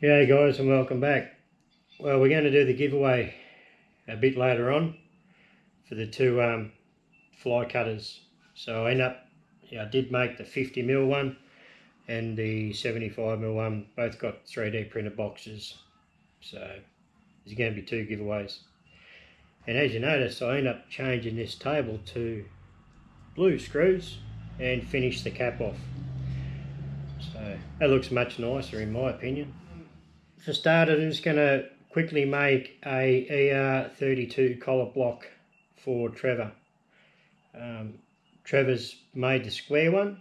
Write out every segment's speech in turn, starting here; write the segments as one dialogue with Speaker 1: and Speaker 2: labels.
Speaker 1: G'day guys and welcome back. Well, we're going to do the giveaway a bit later on for the two fly cutters. So I did make the 50mm one and the 75mm one, both got 3D printed boxes. So there's going to be two giveaways. And as you notice, I end up changing this table to blue screws and finish the cap off. So that looks much nicer in my opinion. For starters, I'm just going to quickly make a ER32 collet block for Trevor. Trevor's made the square one,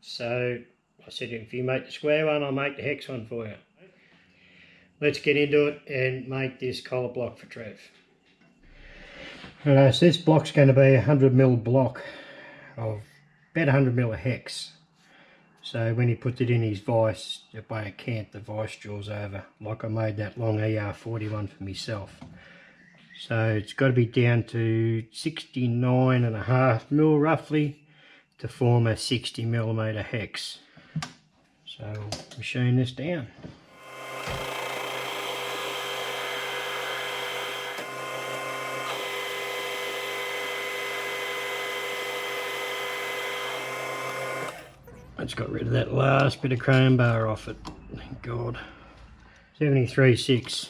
Speaker 1: so I said if you make the square one, I'll make the hex one for you. Let's get into it and make this collet block for Trev. Alright, so this block's going to be a 100mm block of about 100mm of hex. So when he puts it in his vise, it won't cant the vise jaws over, like I made that long ER41 for myself. So it's got to be down to 69.5mm roughly to form a 60mm hex. So we'll machine this down. I just got rid of that last bit of chrome bar off it, thank God. 73.6.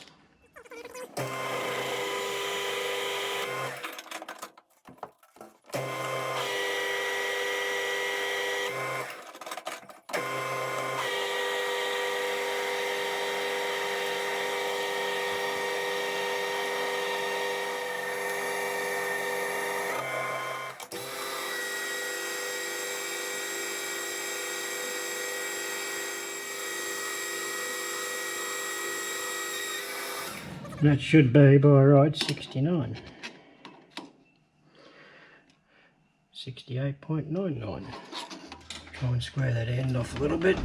Speaker 1: That should be by right 69. 68.99. Try and square that end off a little bit.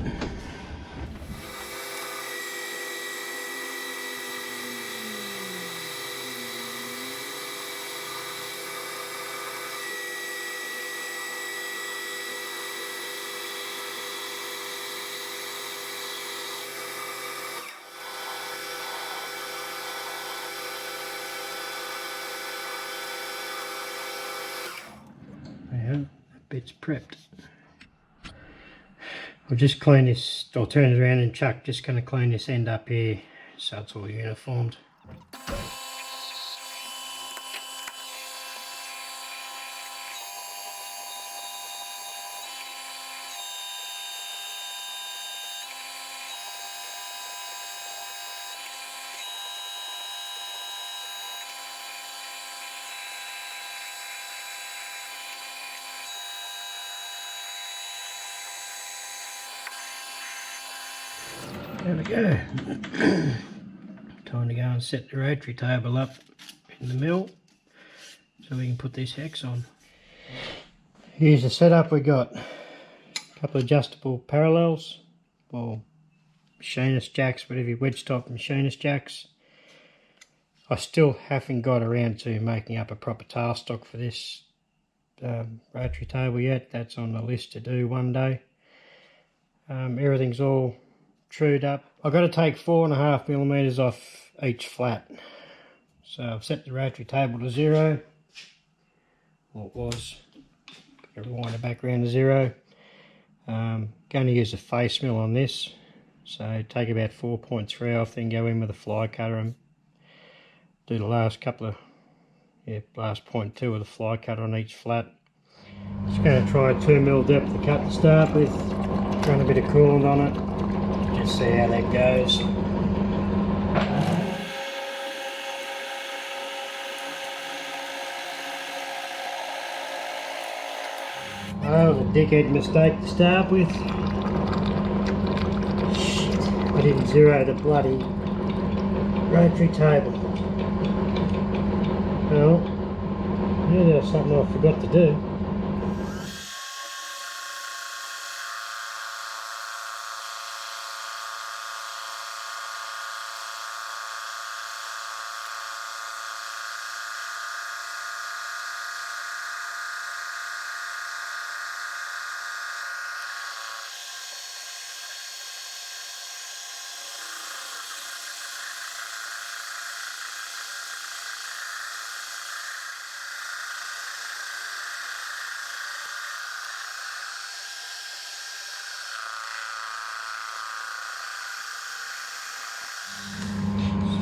Speaker 1: Yeah, that bit's prepped. I'll just clean this, I'll turn it around and chuck, just going to clean this end up here so it's all uniformed. There we go. Time to go and set the rotary table up in the mill so we can put this hex on. Here's the setup we got. A couple of adjustable parallels, or machinist jacks, whatever your wedge top machinist jacks. I still haven't got around to making up a proper tailstock for this rotary table yet. That's on the list to do one day. Everything's all trued up. I've got to take 4.5mm off each flat. So I've set the rotary table to 0. Well, it was. Rewind it back around to 0. Going to use a face mill on this. So take about 4.3 off, then go in with a fly cutter and do the last couple of, last 0.2 with a fly cutter on each flat. Just going to try a 2mm depth of cut to start with. Run a bit of coolant on it. Just see how that goes. Oh, it was a dickhead mistake to start with. Shit, I didn't zero the bloody rotary table. Well, yeah, that's something I forgot to do.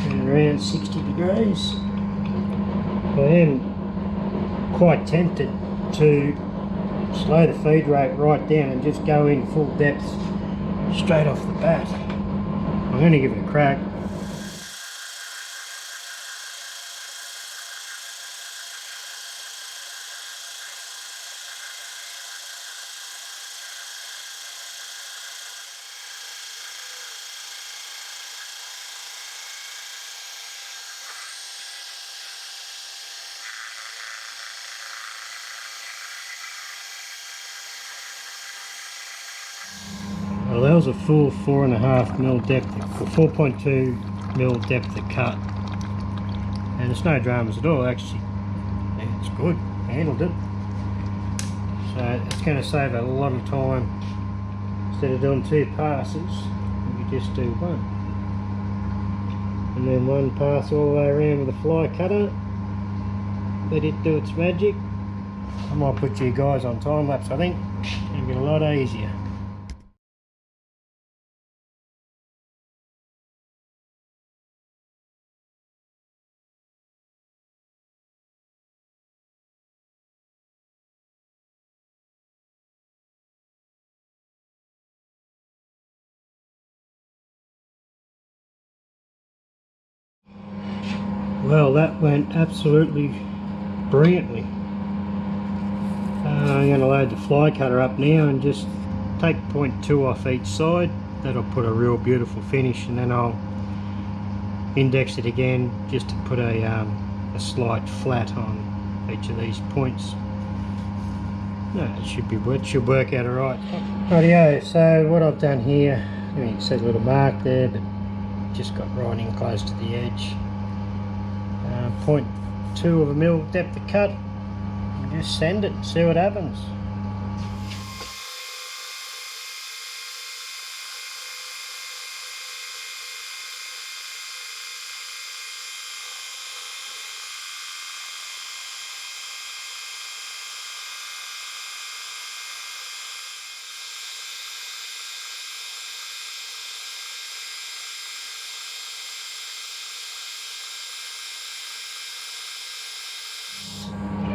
Speaker 1: Spin around 60 degrees. I am quite tempted to slow the feed rate right down and just go in full depth straight off the bat. I'm going to give it a crack. Well, that was a full 4.5mm depth, or 4.2mm depth of cut, and it's no dramas at all actually. Yeah, it's good, handled it. So it's going to save a lot of time. Instead of doing 2 passes, you just do one, and then 1 pass all the way around with a fly cutter. Let it do its magic. I might put you guys on time lapse. I think it'll get a lot easier. Well, that went absolutely brilliantly. I'm going to load the fly cutter up now and just take 0.2 off each side. That'll put a real beautiful finish, and then I'll index it again just to put a slight flat on each of these points. No, it should work out alright. Rightio, so what I've done here, I mean, you can see a little mark there, but just got right in close to the edge. 0.2 of a mil depth of cut, and just send it and see what happens.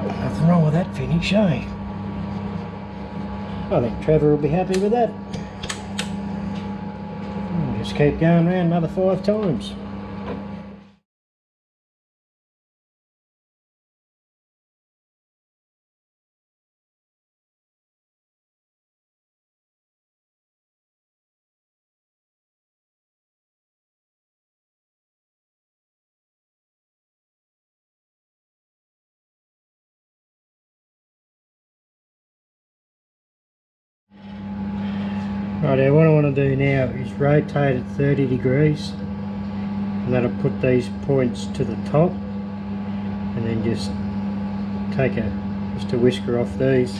Speaker 1: Nothing wrong with that finish, eh? I think Trevor will be happy with that. Just keep going around another 5 times. Righto, what I want to do now is rotate it 30 degrees, and that'll put these points to the top, and then just take just a whisker off these.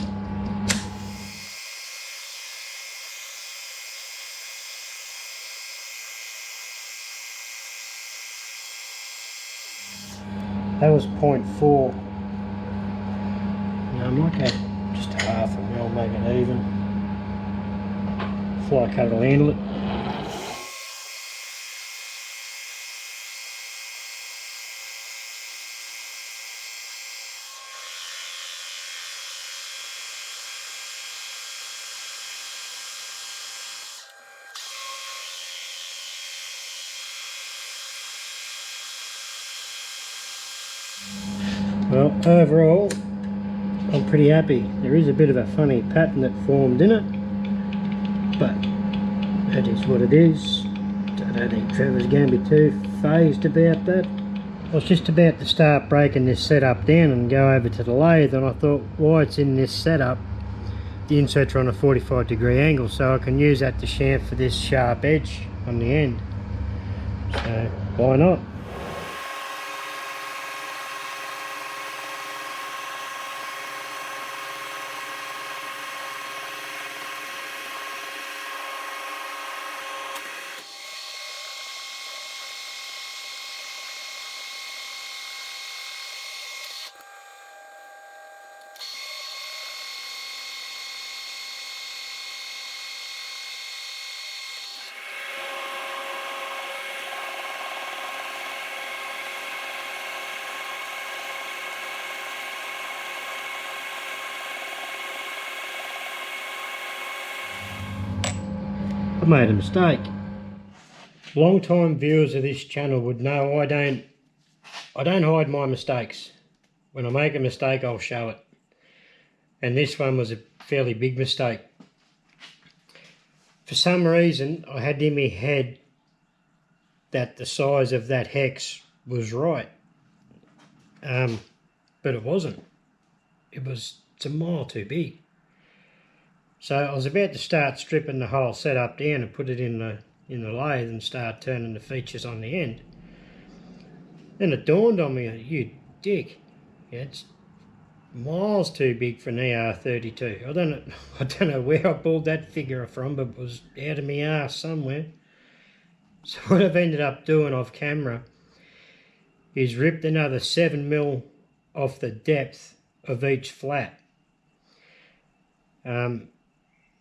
Speaker 1: That was 0.4. Now I might go just a half a mil, make it even. Fly cutter will handle it. Well, overall, I'm pretty happy. There is a bit of a funny pattern that formed in it, but that is what it is. I don't think Trevor's going to be too phased about that. I was just about to start breaking this setup down and go over to the lathe, and I thought, while it's in this setup, the inserts are on a 45-degree angle, so I can use that to chamfer this sharp edge on the end. So why not? I made a mistake. Long-time viewers of this channel would know I don't hide my mistakes. When I make a mistake, I'll show it. And this one was a fairly big mistake. For some reason, I had in my head that the size of that hex was right. But it wasn't. It's a mile too big. So I was about to start stripping the whole setup down and put it in the lathe and start turning the features on the end. Then it dawned on me, you dick, it's miles too big for an ER32. I don't know where I pulled that figure from, but it was out of my arse somewhere. So what I've ended up doing off camera is ripped another 7mm off the depth of each flat.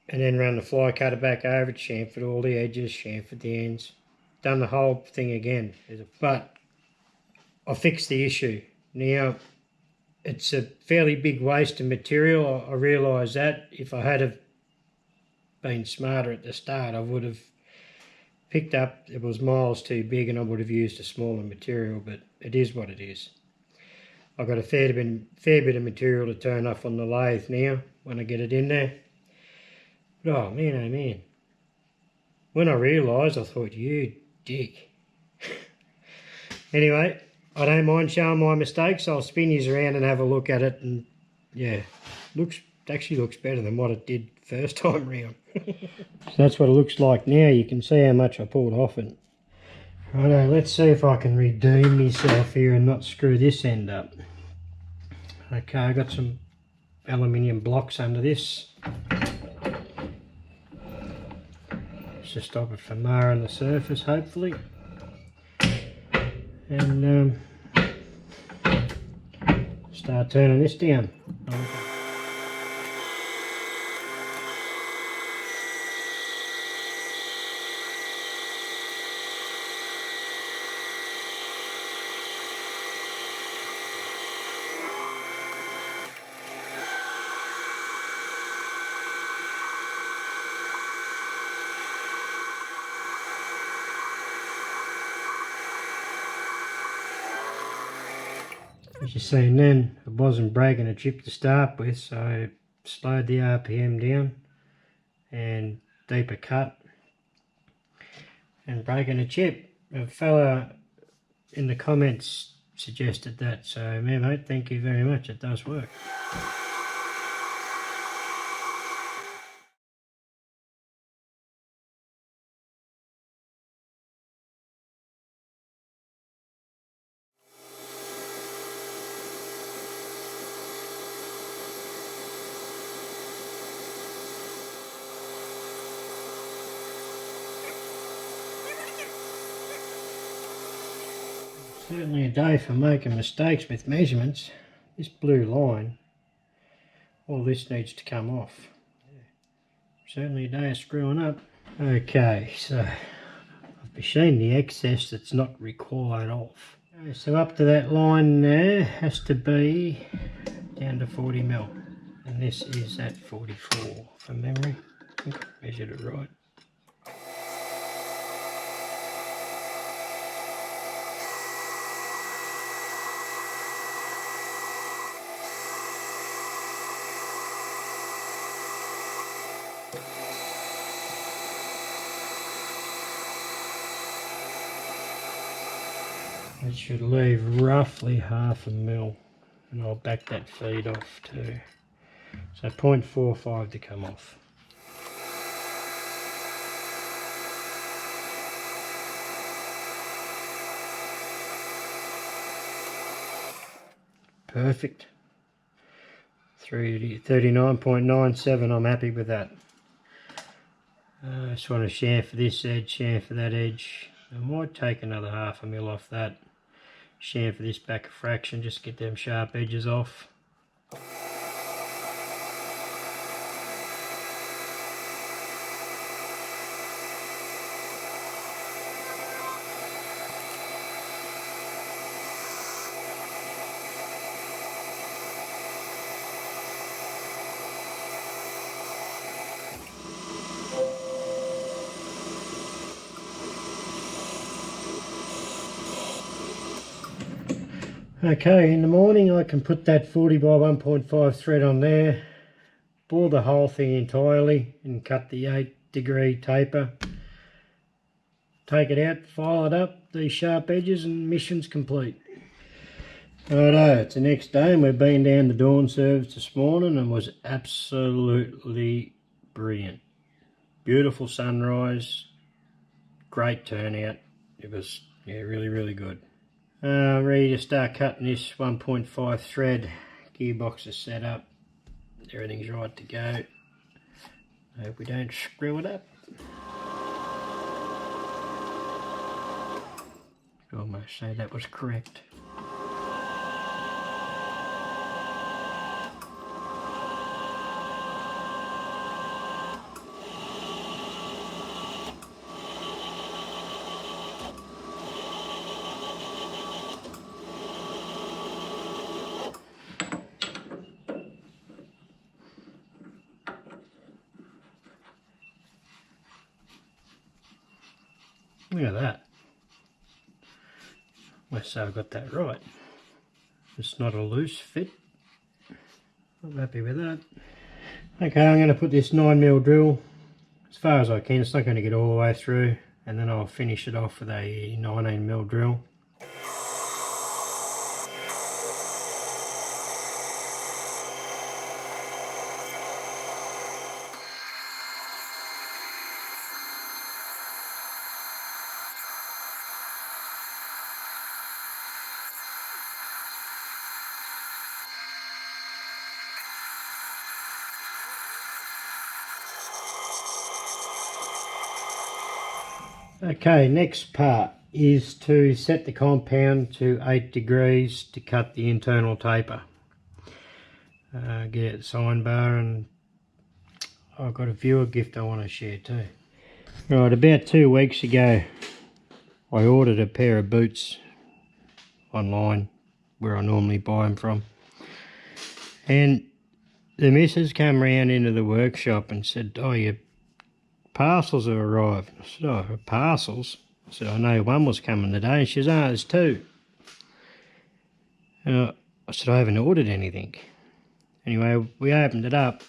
Speaker 1: And then ran the fly cutter back over it, chamfered all the edges, chamfered the ends. Done the whole thing again. But I fixed the issue. Now, it's a fairly big waste of material. I realise that. If I had have been smarter at the start, I would have picked up, it was miles too big and I would have used a smaller material, but it is what it is. I've got a fair bit of material to turn off on the lathe now when I get it in there. But oh man, when I realised, I thought, you dick. Anyway, I don't mind showing my mistakes. I'll spin these around and have a look at it, and yeah, actually looks better than what it did first time round. So that's what it looks like now. You can see how much I pulled off it. Righto, let's see if I can redeem myself here and not screw this end up. Okay, I got some aluminium blocks under this. To stop it from marring the surface, hopefully. And start turning this down. As you've seen then, it wasn't breaking a chip to start with, so I slowed the RPM down and deeper cut and breaking a chip. A fella in the comments suggested that, so mate, thank you very much, it does work. Certainly a day for making mistakes with measurements. This blue line, all this needs to come off. Certainly a day of screwing up. Okay, so I've machined the excess that's not required off. Okay, so up to that line there has to be down to 40mm. And this is at 44 from memory. I think I measured it right. It should leave roughly 1/2mm, and I'll back that feed off too. So 0.45 to come off. Perfect. 39.97, I'm happy with that. I just want to chamfer this edge, chamfer that edge. I might take another 1/2mm off that. Chamfer this back a fraction, just get them sharp edges off. Okay, in the morning I can put that 40 by 1.5 thread on there, bore the whole thing entirely and cut the 8-degree taper. Take it out, file it up, these sharp edges, and mission's complete. Righto, it's the next day and we've been down the dawn service this morning and was absolutely brilliant. Beautiful sunrise, great turnout. It was, yeah, really good. Ready to start cutting this 1.5 thread. Gearbox is set up, everything's right to go. Hope we don't screw it up. I'd almost say that was correct. Look at that. Let's say I've got that right. It's not a loose fit. I'm happy with that. Okay, I'm going to put this 9mm drill as far as I can. It's not going to get all the way through, and then I'll finish it off with a 19mm drill. Okay, next part is to set the compound to 8 degrees to cut the internal taper. Get the sign bar, and I've got a viewer gift I want to share too. Right, about 2 weeks ago I ordered a pair of boots online where I normally buy them from, and the missus came round into the workshop and said, "Oh, your parcels have arrived." I said, "Oh, parcels?" I said, "I know one was coming today." And she says, "Oh, there's 2. And I said, "I haven't ordered anything." Anyway, we opened it up,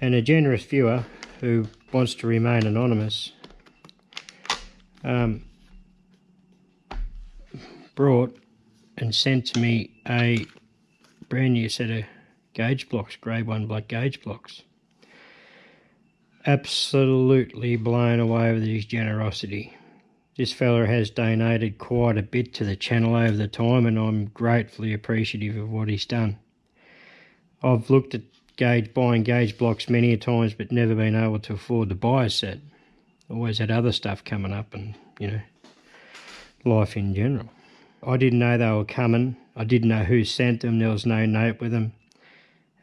Speaker 1: and a generous viewer who wants to remain anonymous brought and sent to me a brand new set of gauge blocks, grade 1 black gauge blocks. Absolutely blown away with his generosity. This fella has donated quite a bit to the channel over the time, and I'm gratefully appreciative of what he's done. I've looked at buying gauge blocks many a times, but never been able to afford to buy a set. Always had other stuff coming up, and you know, life in general. I didn't know they were coming. I didn't know who sent them. There was no note with them,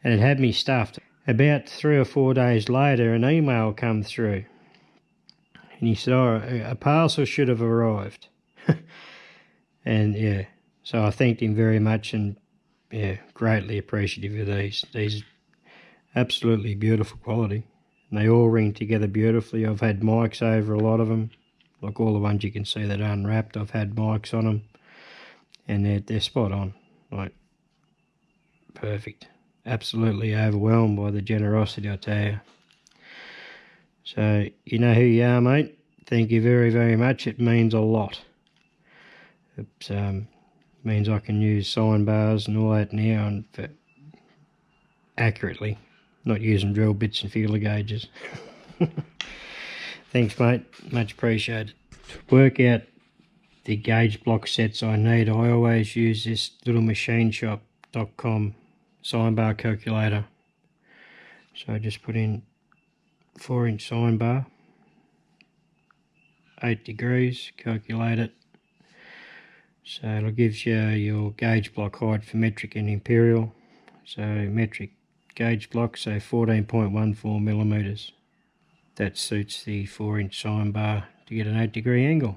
Speaker 1: and it had me stuffed. About 3 or 4 days later, an email come through, and he said, "Oh, a parcel should have arrived." And yeah, so I thanked him very much, and yeah, greatly appreciative of these absolutely beautiful quality, and they all ring together beautifully. I've had mics over a lot of them, like all the ones you can see that are unwrapped. I've had mics on them, and they're spot on, like perfect. Absolutely overwhelmed by the generosity, I tell you. So you know who you are, mate. Thank you very much. It means a lot. It means I can use sign bars and all that now, and accurately, not using drill bits and feeler gauges. Thanks, mate. Much appreciated. To work out the gauge block sets I need, I always use this littlemachineshop.com sign bar calculator. So I just put in 4-inch sign bar, 8 degrees, calculate it. So it'll give you your gauge block height for metric and imperial. So metric gauge block, so 14.14 millimeters. That suits the 4-inch sign bar to get an 8-degree angle.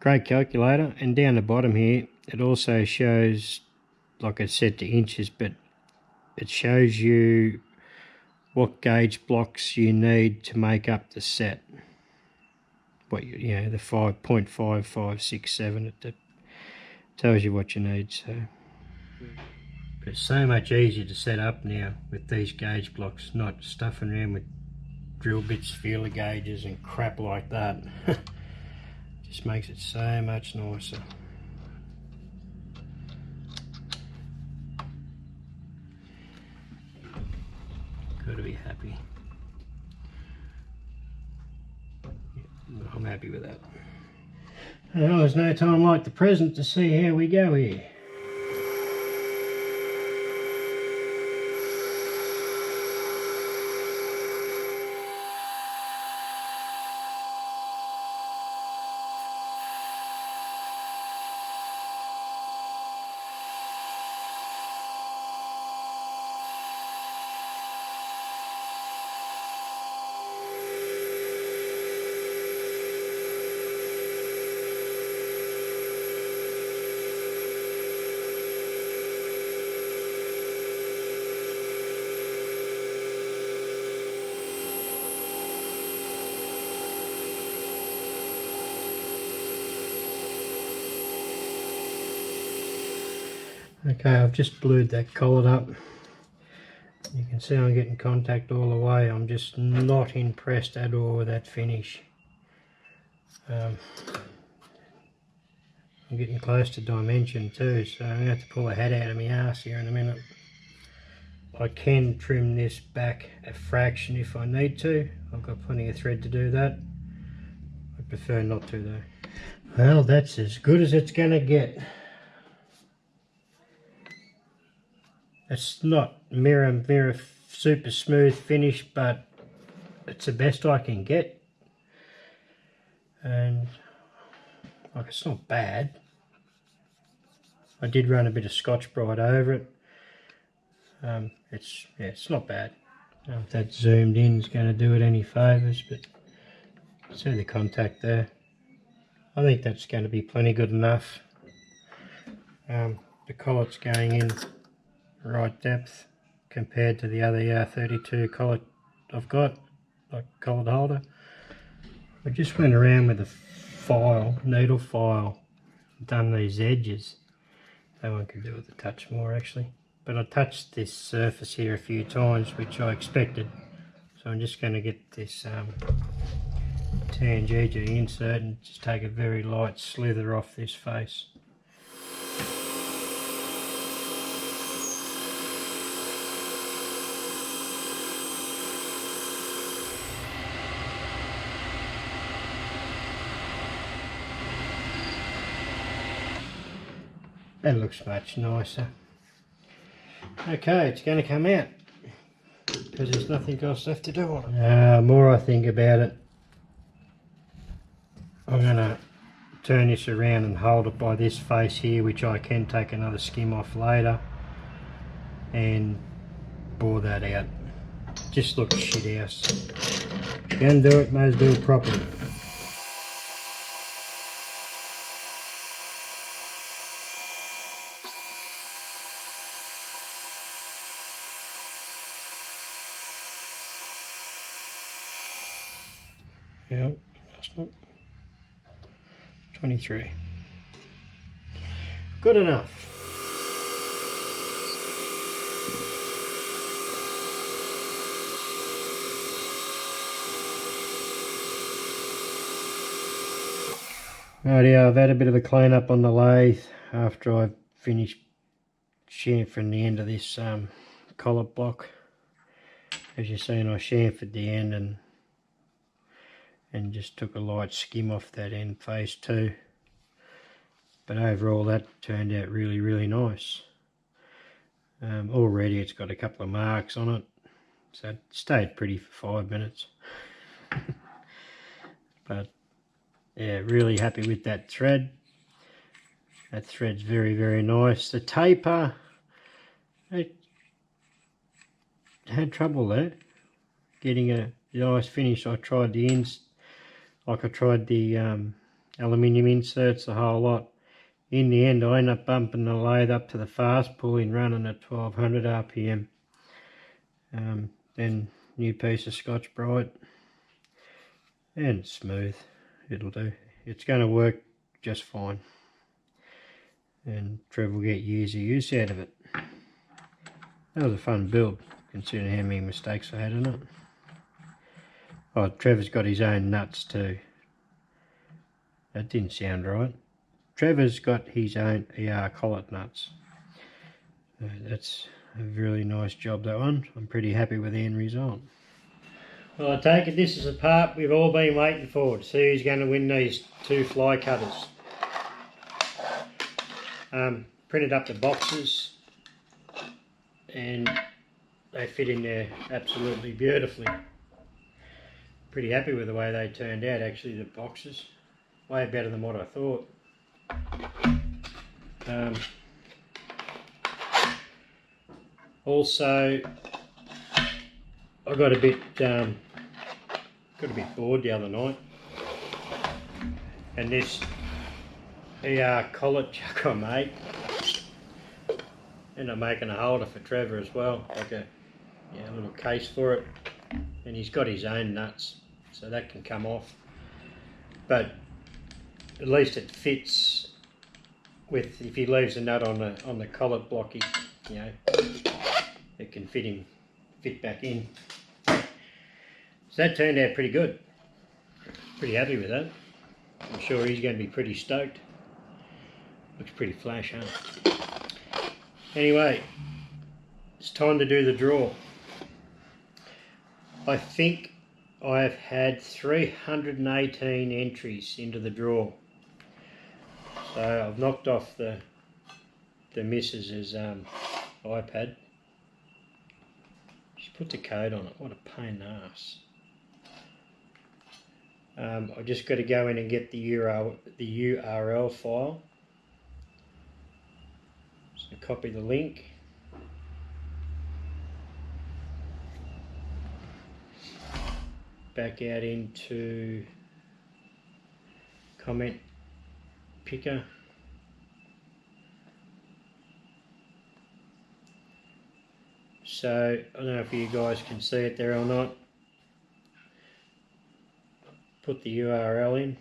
Speaker 1: Great calculator. And down the bottom here, it also shows, like it's set to inches, but it shows you what gauge blocks you need to make up the set. What you know, the 5.5567 at tells you what you need. So, but it's so much easier to set up now with these gauge blocks, not stuffing around with drill bits, feeler gauges and crap like that. Just makes it so much nicer. Got to be happy. I'm happy with that. Well, there's no time like the present to see how we go here. Okay, I've just blued that collet up. You can see I'm getting contact all the way. I'm just not impressed at all with that finish. I'm getting close to dimension too, so I'm going to have to pull a head out of my arse here in a minute. I can trim this back a fraction if I need to. I've got plenty of thread to do that. I prefer not to though. Well, that's as good as it's going to get. It's not mirror super smooth finish, but it's the best I can get. And like, it's not bad. I did run a bit of Scotch-Brite over it. It's not bad. I don't know if that zoomed in is going to do it any favours, but see the contact there. I think that's going to be plenty good enough. The collet's going in right depth compared to the other ER32 collet I've got, like collet holder. I just went around with a file, needle file, done these edges. That one could do with a touch more actually, but I touched this surface here a few times, which I expected. So I'm just going to get this Tangigi insert and just take a very light slither off this face. That looks much nicer. Okay, it's going to come out because there's nothing else left to do on it. The more I think about it, I'm going to turn this around and hold it by this face here, which I can take another skim off later and bore that out. Just looks shit house. If you're going to do it, may as well do it properly. Yeah, that's not 23. Good enough. Rightio, I've had a bit of a clean up on the lathe after I've finished chamfering the end of this collet block. As you've seen, I chamfered the end and just took a light skim off that end face too. But overall that turned out really nice. Already it's got a couple of marks on it, so it stayed pretty for 5 minutes. But yeah, really happy with that thread. That thread's very nice. The taper, it had trouble there getting a nice finish. I tried the ends, like I tried the aluminium inserts, the whole lot. In the end I ended up bumping the lathe up to the fast pulling, running at 1200 RPM. Then new piece of Scotch-Brite and smooth. It'll do. It's going to work just fine. and Trev will get years of use out of it. That was a fun build, considering how many mistakes I had in it. Oh, Trevor's got his own nuts too. That didn't sound right. Trevor's got his own ER Collet nuts. That's a really nice job, that one. I'm pretty happy with the end result. Well, I take it this is the part we've all been waiting for, to see who's going to win these two fly cutters. Printed up the boxes and they fit in there absolutely beautifully. Pretty happy with the way they turned out, actually, the boxes. Way better than what I thought. Also, I got a bit bored the other night, and this ER Collet chuck I made, and I'm making a holder for Trevor as well, like a little case for it, and he's got his own nuts, so that can come off, but at least it fits with, if he leaves a nut on the collet block, it can fit back in. So that turned out pretty good. Pretty happy with that. I'm sure he's going to be pretty stoked. Looks pretty flash, huh? Anyway, it's time to do the draw. I think I've had 318 entries into the draw. So I've knocked off the missus's iPad. She put the code on it. What a pain in the ass. I just got to go in and get the URL file. So copy the link. Back out into comment picker. So I don't know if you guys can see it there or not. Put the URL in.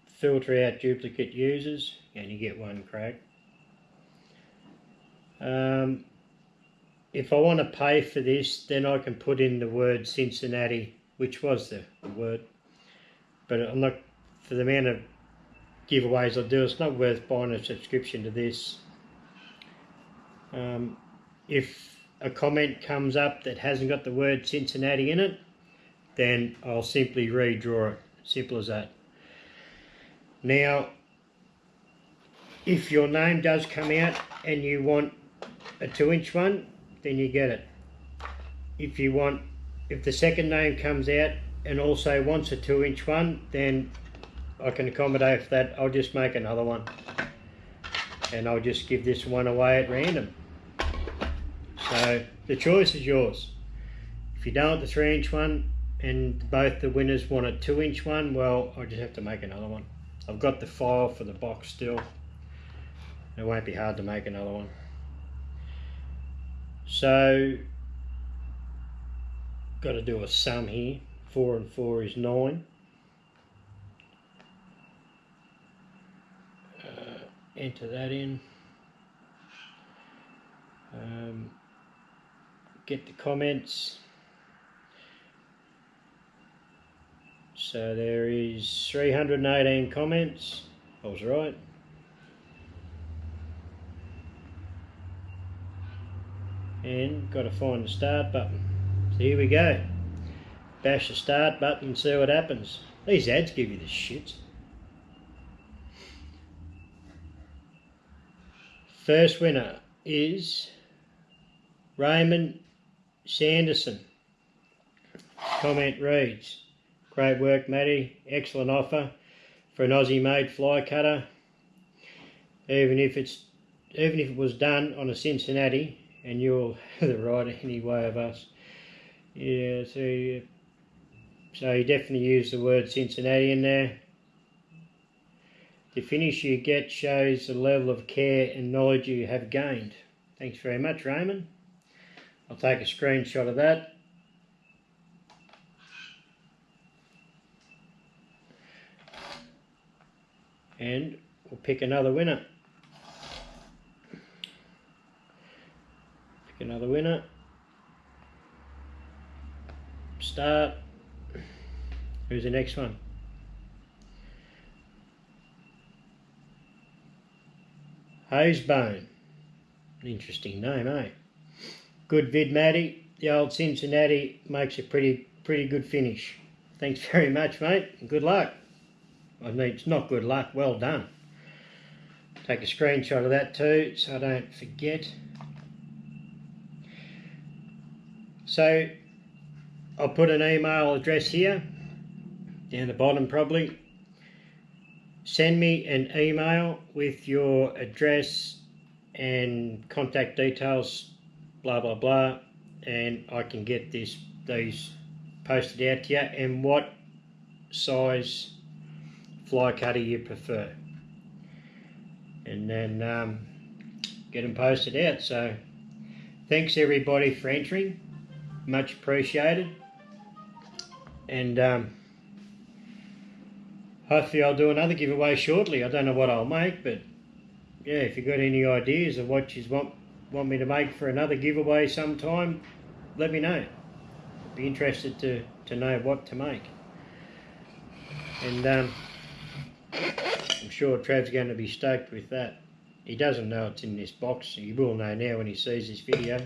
Speaker 1: Filter out duplicate users and you get one crack. If I want to pay for this, then I can put in the word Cincinnati, which was the word, but I'm not, for the amount of giveaways I do, it's not worth buying a subscription to this. If a comment comes up that hasn't got the word Cincinnati in it, then I'll simply redraw it. Simple as that. Now, if your name does come out and you want a 2-inch one, then you get it. If the second name comes out and also wants a 2-inch one, then I can accommodate for that. I'll just make another one. And I'll just give this one away at random. So the choice is yours. If you don't want the 3-inch one and both the winners want a 2-inch one, well, I'll just have to make another one. I've got the file for the box still. It won't be hard to make another one. So, got to do a sum here. 4 and 4 is 9. Enter that in. Get the comments. So there is 318 comments. I was right. And got to find the start button. So here we go. Bash the start button and see what happens. These ads give you the shit. First winner is Raymond Sanderson. Comment reads, "Great work, Matty. Excellent offer for an Aussie made fly cutter. Even if it was done on a Cincinnati, and you'll have the right anyway of us." Yeah, so you definitely use the word Cincinnati in there. The finish you get shows the level of care and knowledge you have gained. Thanks very much, Raymond. I'll take a screenshot of that. and we'll pick another winner. Pick another winner. Start. Who's the next one? Hosebone. Interesting name, eh? Good vid, Matty. The old Cincinnati makes a pretty good finish. Thanks very much, mate, and good luck. I mean, it's not good luck, well done. Take a screenshot of that too, so I don't forget. So, I'll put an email address here, down the bottom probably. Send me an email with your address and contact details, blah blah blah, and I can get these posted out to you, and what size fly cutter you prefer, and then get them posted out. So thanks everybody for entering, much appreciated, and hopefully I'll do another giveaway shortly. I don't know what I'll make, but yeah, if you've got any ideas of what you want me to make for another giveaway sometime, let me know. I'd be interested to know what to make. And I'm sure Trav's going to be stoked with that. He doesn't know it's in this box. He will know now when he sees this video.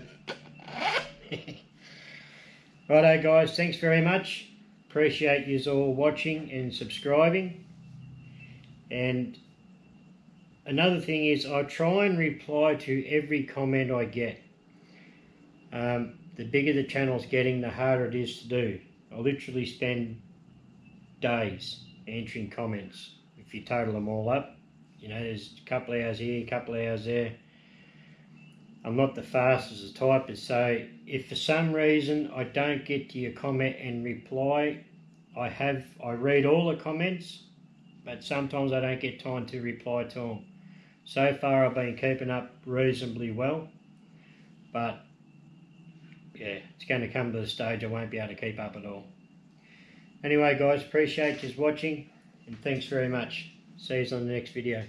Speaker 1: Righto guys, thanks very much. Appreciate yous all watching and subscribing. And another thing is, I try and reply to every comment I get. The bigger the channel's getting, the harder it is to do. I literally spend days answering comments. If you total them all up, you know, there's a couple of hours here, a couple of hours there. I'm not the fastest as a typist, so if for some reason I don't get to your comment and reply, I read all the comments, but sometimes I don't get time to reply to them. So far I've been keeping up reasonably well, but yeah, it's going to come to the stage I won't be able to keep up at all. Anyway guys, appreciate you watching, and thanks very much. See you on the next video.